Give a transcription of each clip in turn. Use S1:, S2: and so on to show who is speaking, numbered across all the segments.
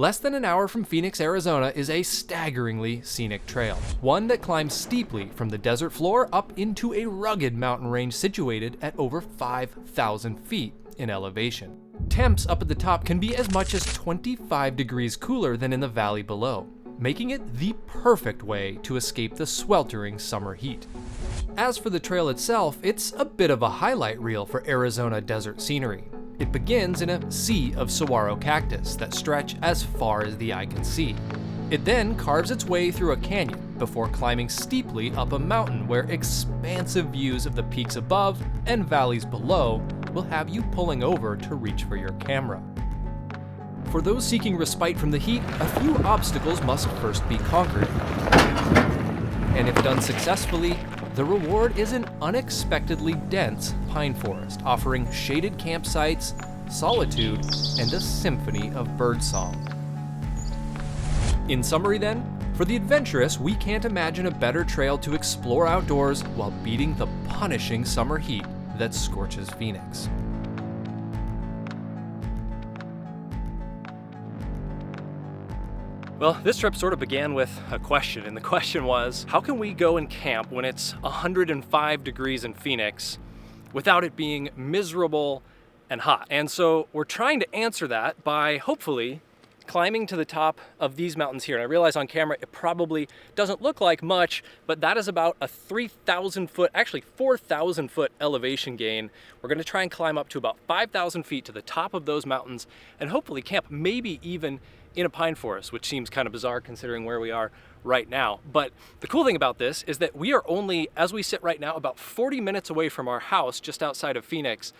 S1: Less than an hour from Phoenix, Arizona is a staggeringly scenic trail, one that climbs steeply from the desert floor up into a rugged mountain range situated at over 5,000 feet in elevation. Temps up at the top can be as much as 25 degrees cooler than in the valley below, making it the perfect way to escape the sweltering summer heat. As for the trail itself, it's a bit of a highlight reel for Arizona desert scenery. It begins in a sea of saguaro cactus that stretch as far as the eye can see. It then carves its way through a canyon before climbing steeply up a mountain where expansive views of the peaks above and valleys below will have you pulling over to reach for your camera. For those seeking respite from the heat, a few obstacles must first be conquered. And if done successfully, the reward is an unexpectedly dense pine forest, offering shaded campsites, solitude, and a symphony of birdsong. In summary then, for the adventurous, we can't imagine a better trail to explore outdoors while beating the punishing summer heat that scorches Phoenix. Well, this trip sort of began with a question, and the question was, how can we go and camp when it's 105 degrees in Phoenix without it being miserable and hot? And so we're trying to answer that by hopefully climbing to the top of these mountains here. And I realize on camera it probably doesn't look like much, but that is about a 3,000 foot, actually 4,000 foot elevation gain. We're gonna try and climb up to about 5,000 feet to the top of those mountains and hopefully camp, maybe even in a pine forest, which seems kind of bizarre considering where we are right now. But the cool thing about this is that we are only, as we sit right now, about 40 minutes away from our house just outside of Phoenix,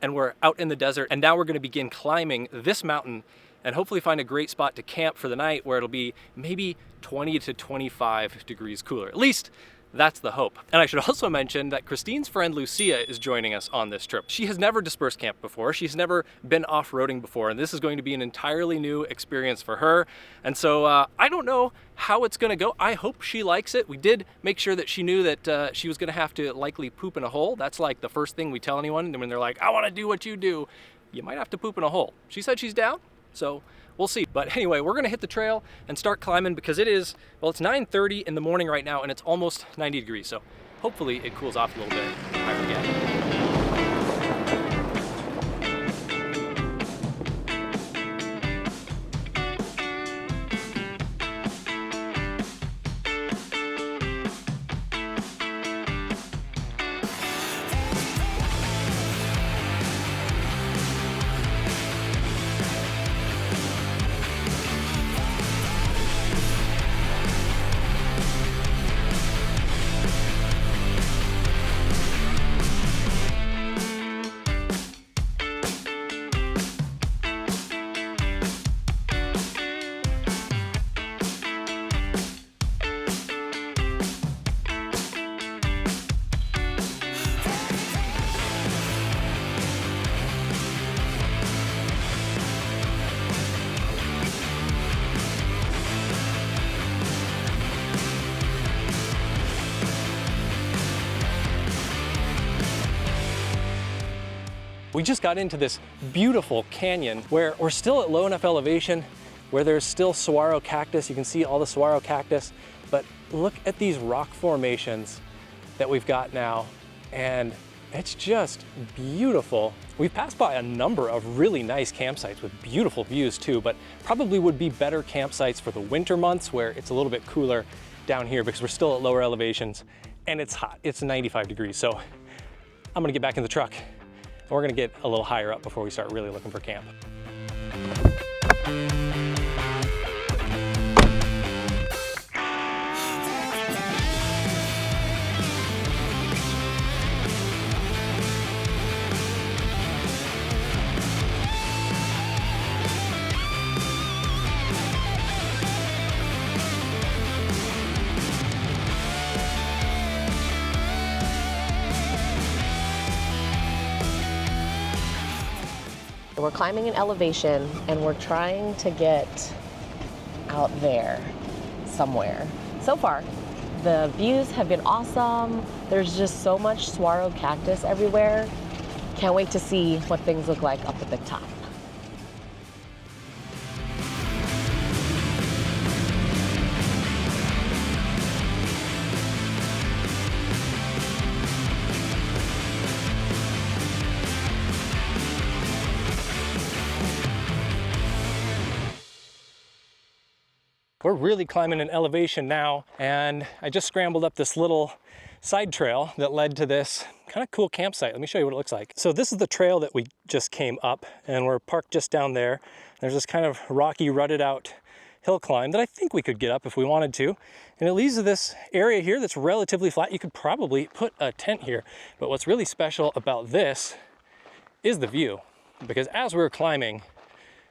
S1: and we're out in the desert, and now we're gonna begin climbing this mountain and hopefully find a great spot to camp for the night where it'll be maybe 20 to 25 degrees cooler. At least that's the hope. And I should also mention that Christine's friend Lucia is joining us on this trip. She has never dispersed camped before. She's never been off-roading before, and this is going to be an entirely new experience for her. And so I don't know how it's gonna go. I hope she likes it. We did make sure that she knew that she was gonna have to likely poop in a hole. That's like the first thing we tell anyone when they're like, I wanna do what you do. You might have to poop in a hole. She said she's down, so we'll see. But anyway, we're gonna hit the trail and start climbing because it is, well, it's 9:30 in the morning right now and it's almost 90 degrees. So hopefully it cools off a little bit. I forget. We just got into this beautiful canyon where we're still at low enough elevation where there's still saguaro cactus. You can see all the saguaro cactus, but look at these rock formations that we've got now, and it's just beautiful. We've passed by a number of really nice campsites with beautiful views too, but probably would be better campsites for the winter months where it's a little bit cooler down here because we're still at lower elevations and it's hot. It's 95 degrees. So I'm gonna get back in the truck. We're gonna get a little higher up before we start really looking for camp.
S2: We're climbing an elevation and we're trying to get out there somewhere. So far, the views have been awesome. There's just so much saguaro cactus everywhere. Can't wait to see what things look like up at the top.
S1: We're really climbing an elevation now, and I just scrambled up this little side trail that led to this kind of cool campsite. Let me show you what it looks like. So this is the trail that we just came up, and we're parked just down there. There's this kind of rocky, rutted out hill climb that I think we could get up if we wanted to. And it leads to this area here that's relatively flat. You could probably put a tent here. But what's really special about this is the view, because as we're climbing,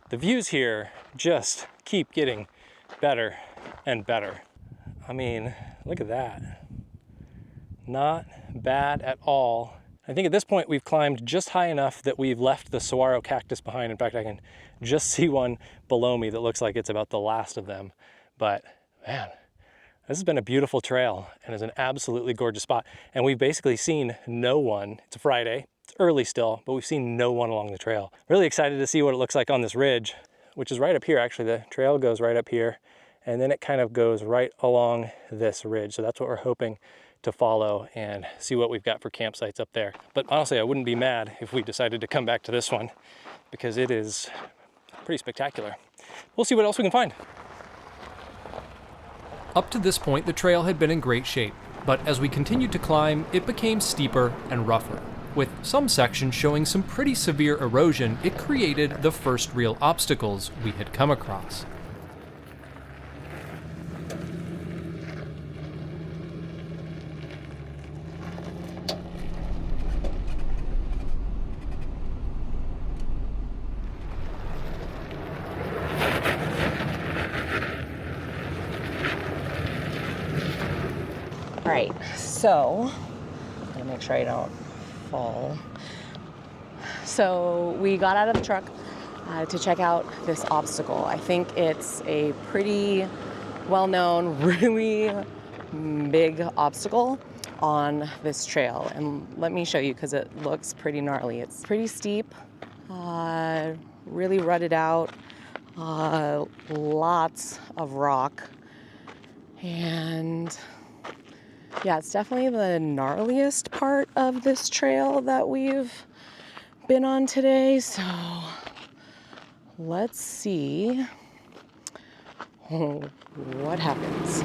S1: the views here just keep getting better and better. I mean, look at that. Not bad at all. I think at this point we've climbed just high enough that we've left the saguaro cactus behind. In fact, I can just see one below me that looks like it's about the last of them. But man, this has been a beautiful trail and is an absolutely gorgeous spot. And we've basically seen no one. It's a Friday, it's early still, but we've seen no one along the trail. Really excited to see what it looks like on this ridge, which is right up here. Actually, the trail goes right up here, and then it kind of goes right along this ridge. So that's what we're hoping to follow and see what we've got for campsites up there. But honestly, I wouldn't be mad if we decided to come back to this one, because it is pretty spectacular. We'll see what else we can find.
S3: Up to this point, the trail had been in great shape, but as we continued to climb, it became steeper and rougher. With some sections showing some pretty severe erosion, it created the first real obstacles we had come across.
S2: All right, so I'm gonna make sure I don't fall. So we got out of the truck to check out this obstacle. I think it's a pretty well-known, really big obstacle on this trail. And let me show you, because it looks pretty gnarly. It's pretty steep, really rutted out, lots of rock, and yeah, it's definitely the gnarliest part of this trail that we've been on today. So let's see what happens.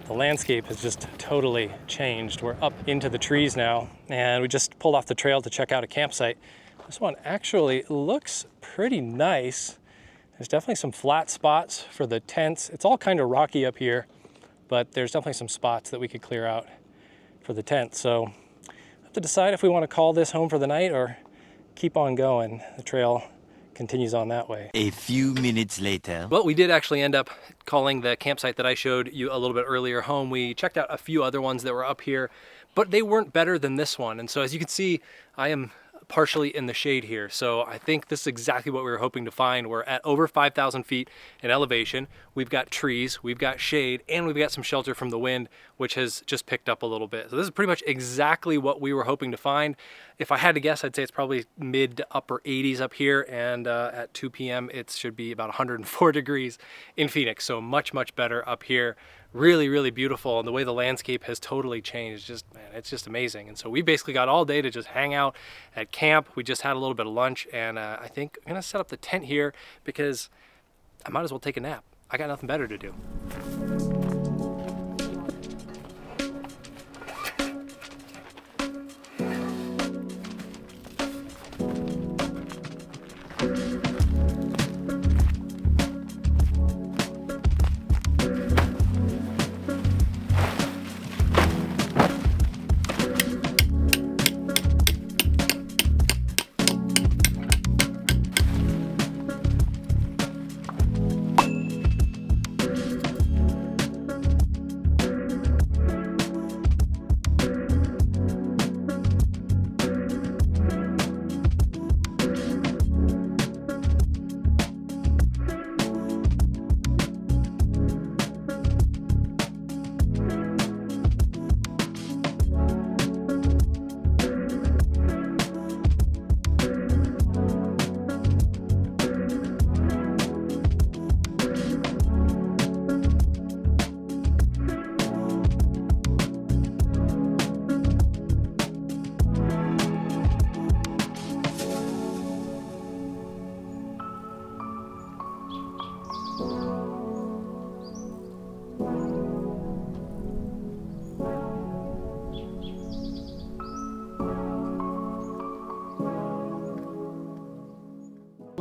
S1: The landscape has just totally changed. We're up into the trees now, and we just pulled off the trail to check out a campsite. This one actually looks pretty nice. There's definitely some flat spots for the tents. It's all kind of rocky up here, but there's definitely some spots that we could clear out for the tent. So I have to decide if we want to call this home for the night or keep on going. The trail continues on that way.
S4: A few minutes later.
S1: Well, we did actually end up calling the campsite that I showed you a little bit earlier home. We checked out a few other ones that were up here, but they weren't better than this one. And so as you can see, I am partially in the shade here. So I think this is exactly what we were hoping to find. We're at over 5,000 feet in elevation. We've got trees, we've got shade, and we've got some shelter from the wind, which has just picked up a little bit. So this is pretty much exactly what we were hoping to find. If I had to guess, I'd say it's probably mid to upper 80s up here, and at 2 p.m. it should be about 104 degrees in Phoenix. So much, much better up here. Really, really beautiful, and the way the landscape has totally changed, just, man, it's just amazing. And so we basically got all day to just hang out at camp. We just had a little bit of lunch, and I think I'm gonna set up the tent here because I might as well take a nap. I got nothing better to do.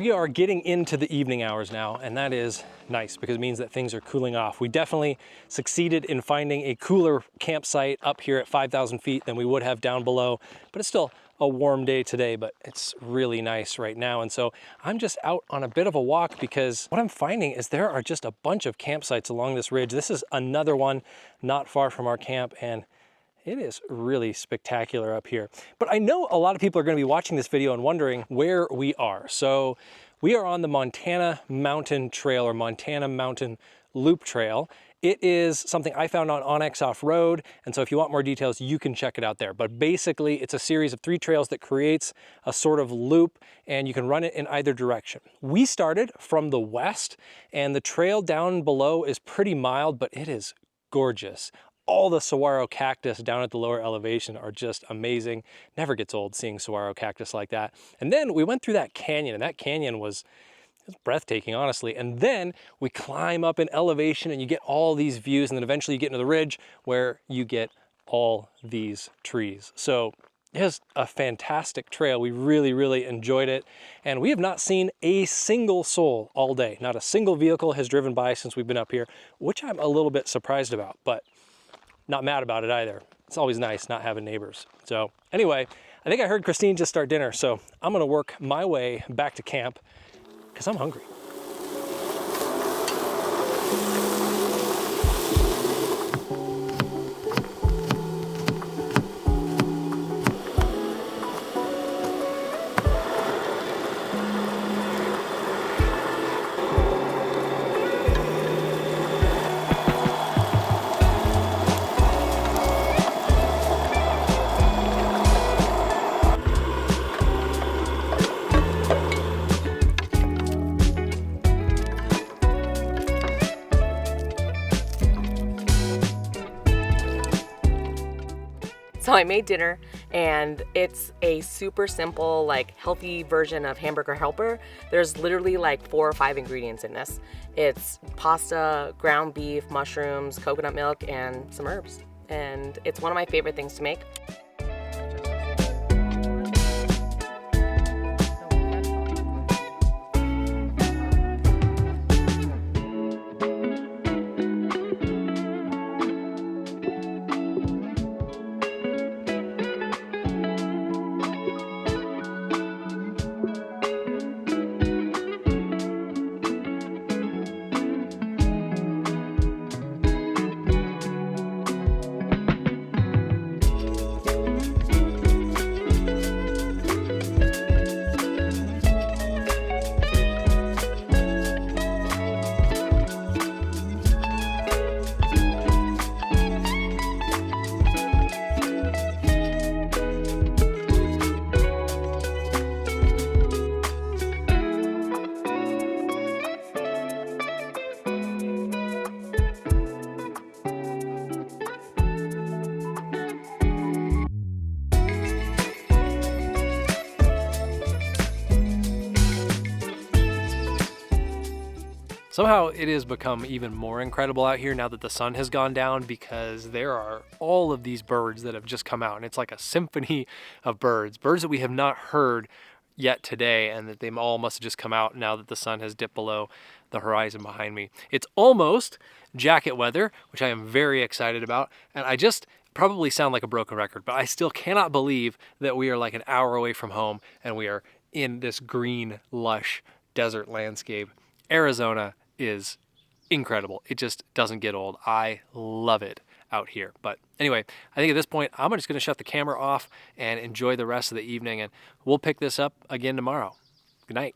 S1: We are getting into the evening hours now, and that is nice because it means that things are cooling off. We definitely succeeded in finding a cooler campsite up here at 5,000 feet than we would have down below, but it's still a warm day today, but it's really nice right now. And so I'm just out on a bit of a walk because what I'm finding is there are just a bunch of campsites along this ridge. This is another one not far from our camp, and it is really spectacular up here. But I know a lot of people are going to be watching this video and wondering where we are. So we are on the Montana Mountain Trail, or Montana Mountain Loop Trail. It is something I found on Onyx Off-Road, and so if you want more details, you can check it out there. But basically, it's a series of 3 trails that creates a sort of loop, and you can run it in either direction. We started from the west, and the trail down below is pretty mild, but it is gorgeous. All the saguaro cactus down at the lower elevation are just amazing. Never gets old seeing saguaro cactus like that. And then we went through that canyon, and that canyon was breathtaking, honestly. And then we climb up in elevation and you get all these views, and then eventually you get into the ridge where you get all these trees. So it was a fantastic trail. We really, really enjoyed it. And we have not seen a single soul all day. Not a single vehicle has driven by since we've been up here, which I'm a little bit surprised about, but not mad about it either. It's always nice not having neighbors. So anyway, I think I heard Christine just start dinner, so I'm gonna work my way back to camp because I'm hungry.
S2: So I made dinner, and it's a super simple, like, healthy version of hamburger helper. There's literally like 4 or 5 ingredients in this. It's pasta, ground beef, mushrooms, coconut milk, and some herbs. And it's one of my favorite things to make.
S1: Somehow it has become even more incredible out here now that the sun has gone down, because there are all of these birds that have just come out, and it's like a symphony of birds that we have not heard yet today, and that they all must have just come out now that the sun has dipped below the horizon behind me. It's almost jacket weather, which I am very excited about, and I just probably sound like a broken record, but I still cannot believe that we are like an hour away from home and we are in this green, lush desert landscape. Arizona is incredible. It just doesn't get old. I love it out here. But anyway, I think at this point, I'm just going to shut the camera off and enjoy the rest of the evening, and we'll pick this up again tomorrow. Good night.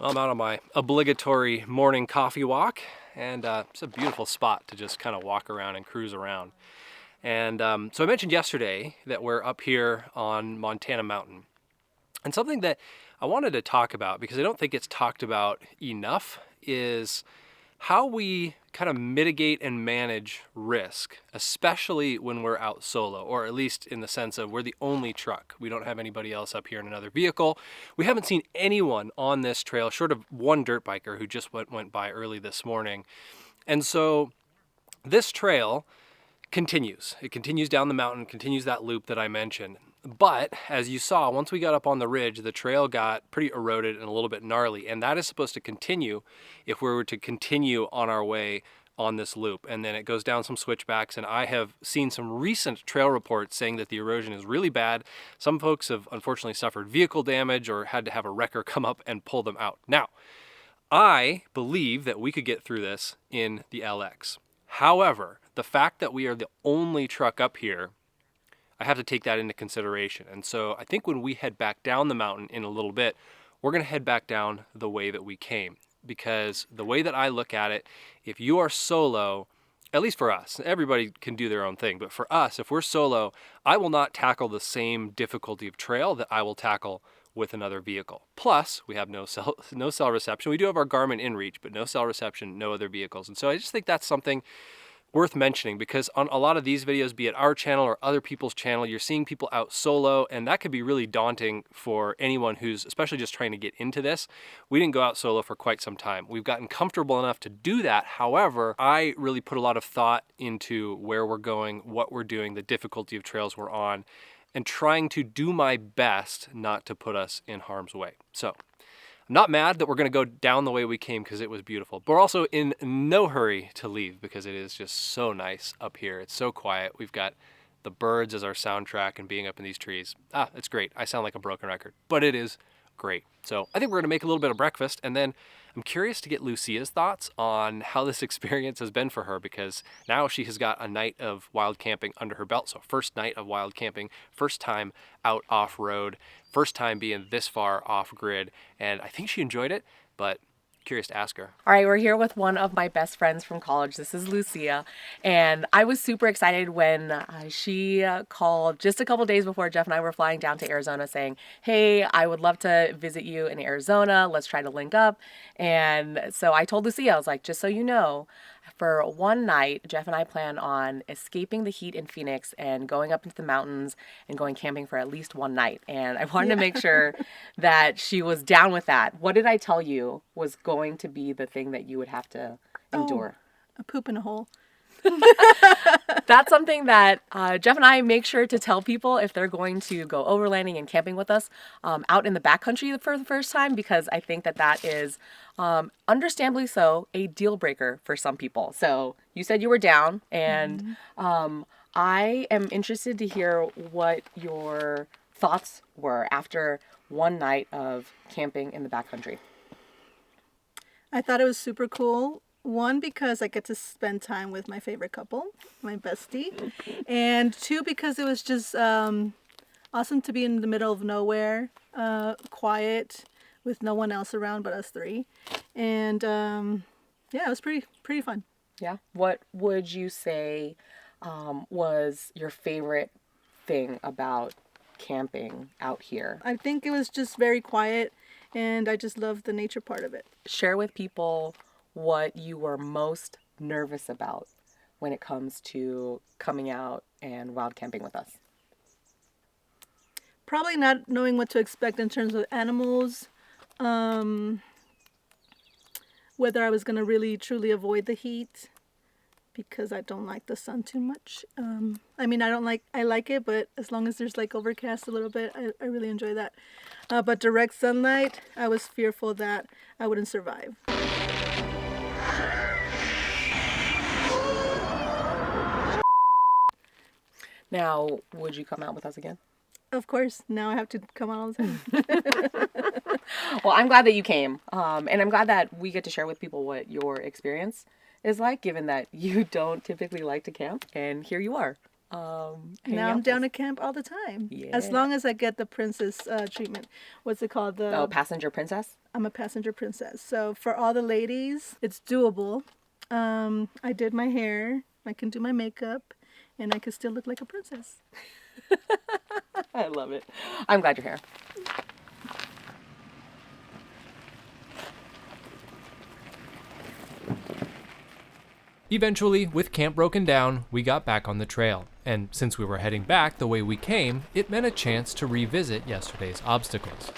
S1: I'm out on my obligatory morning coffee walk, and it's a beautiful spot to just kind of walk around and cruise around. And so I mentioned yesterday that we're up here on Montana Mountain, and something that I wanted to talk about, because I don't think it's talked about enough, is how we kind of mitigate and manage risk, especially when we're out solo, or at least in the sense of we're the only truck. We don't have anybody else up here in another vehicle. We haven't seen anyone on this trail short of one dirt biker who just went by early this morning. And so this trail continues. It continues down the mountain, continues that loop that I mentioned. But as you saw, once we got up on the ridge, the trail got pretty eroded and a little bit gnarly. And that is supposed to continue if we were to continue on our way on this loop. And then it goes down some switchbacks. And I have seen some recent trail reports saying that the erosion is really bad. Some folks have unfortunately suffered vehicle damage or had to have a wrecker come up and pull them out. Now, I believe that we could get through this in the LX. However, the fact that we are the only truck up here, I have to take that into consideration. And so I think when we head back down the mountain in a little bit, we're going to head back down the way that we came. Because the way that I look at it, if you are solo, at least for us, everybody can do their own thing, but for us, if we're solo, I will not tackle the same difficulty of trail that I will tackle with another vehicle. Plus, we have no cell reception. We do have our Garmin inReach, but no cell reception, no other vehicles. And so I just think that's something worth mentioning, because on a lot of these videos, be it our channel or other people's channel, you're seeing people out solo, and that could be really daunting for anyone who's especially just trying to get into this. We didn't go out solo for quite some time. We've gotten comfortable enough to do that. However, I really put a lot of thought into where we're going, what we're doing, the difficulty of trails we're on, and trying to do my best not to put us in harm's way. So I'm not mad that we're going to go down the way we came because it was beautiful, but we're also in no hurry to leave because it is just so nice up here. It's so quiet. We've got the birds as our soundtrack and being up in these trees. It's great. I sound like a broken record, but it is great. So I think we're going to make a little bit of breakfast, and then I'm curious to get Lucia's thoughts on how this experience has been for her, because now she has got a night of wild camping under her belt. So first night of wild camping, first time out off-road, first time being this far off-grid, and I think she enjoyed it, but curious to ask her.
S2: All right, we're here with one of my best friends from college. This is Lucia, and I was super excited when she called just a couple days before Jeff and I were flying down to Arizona saying, hey, I would love to visit you in Arizona. Let's try to link up. And so I told Lucia, I was like, just so you know, for one night, Jeff and I plan on escaping the heat in Phoenix and going up into the mountains and going camping for at least one night. And I wanted to make sure that she was down with that. What did I tell you was going to be the thing that you would have to endure?
S5: A poop in a hole.
S2: That's something that Jeff and I make sure to tell people if they're going to go overlanding and camping with us out in the backcountry for the first time, because I think that that is, understandably so, a deal breaker for some people. So you said you were down, and I am interested to hear what your thoughts were after one night of camping in the backcountry.
S5: I thought it was super cool. One, because I get to spend time with my favorite couple, my bestie. And two, because it was just awesome to be in the middle of nowhere, quiet, with no one else around but us three. And yeah, it was pretty fun.
S2: Yeah. What would you say was your favorite thing about camping out here?
S5: I think it was just very quiet, and I just loved the nature part of it.
S2: Share with people what you were most nervous about when it comes to coming out and wild camping with us.
S5: Probably not knowing what to expect in terms of animals, whether I was going to really truly avoid the heat, because I don't like the sun too much. I mean, I like it, but as long as there's like overcast a little bit, I really enjoy that. But direct sunlight, I was fearful that I wouldn't survive.
S2: Now, would you come out with us again?
S5: Of course. Now I have to come out all the time.
S2: Well, I'm glad that you came. And I'm glad that we get to share with people what your experience is like, given that you don't typically like to camp. And here you are.
S5: Now I'm down to camp all the time.
S2: Yeah.
S5: As long as I get the princess treatment. What's it called?
S2: Passenger princess?
S5: I'm a passenger princess. So for all the ladies, it's doable. I did my hair. I can do my makeup. And I can still look like a princess.
S2: I love it. I'm glad you're here.
S3: Eventually, with camp broken down, we got back on the trail, and since we were heading back the way we came, it meant a chance to revisit yesterday's obstacles.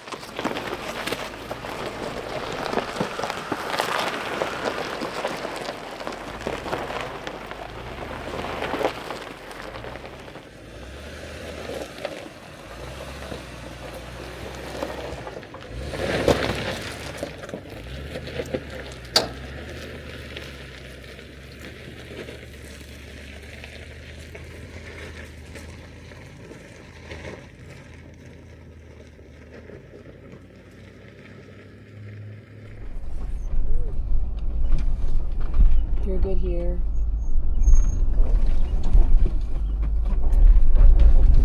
S2: You're good here.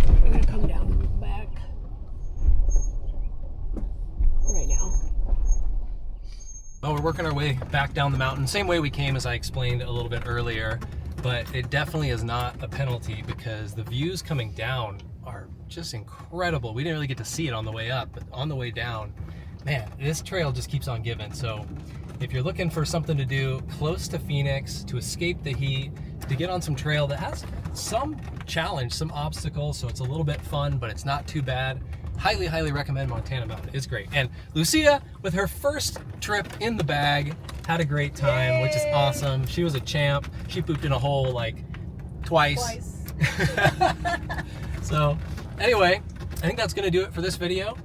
S2: I'm gonna come down back right now.
S1: Well, we're working our way back down the mountain, same way we came as I explained a little bit earlier, but it definitely is not a penalty because the views coming down are just incredible. We didn't really get to see it on the way up, but on the way down, man, this trail just keeps on giving. So if you're looking for something to do close to Phoenix, to escape the heat, to get on some trail that has some challenge, some obstacles, so it's a little bit fun, but it's not too bad, highly, highly recommend Montana Mountain. It's great. And Lucia, with her first trip in the bag, had a great time. Yay! Which is awesome. She was a champ. She pooped in a hole like twice. So anyway, I think that's gonna do it for this video.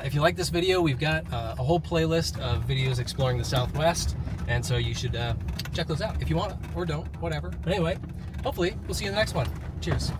S1: If you like this video, we've got a whole playlist of videos exploring the Southwest, and so you should check those out if you want to, or don't, whatever. But anyway, hopefully we'll see you in the next one. Cheers.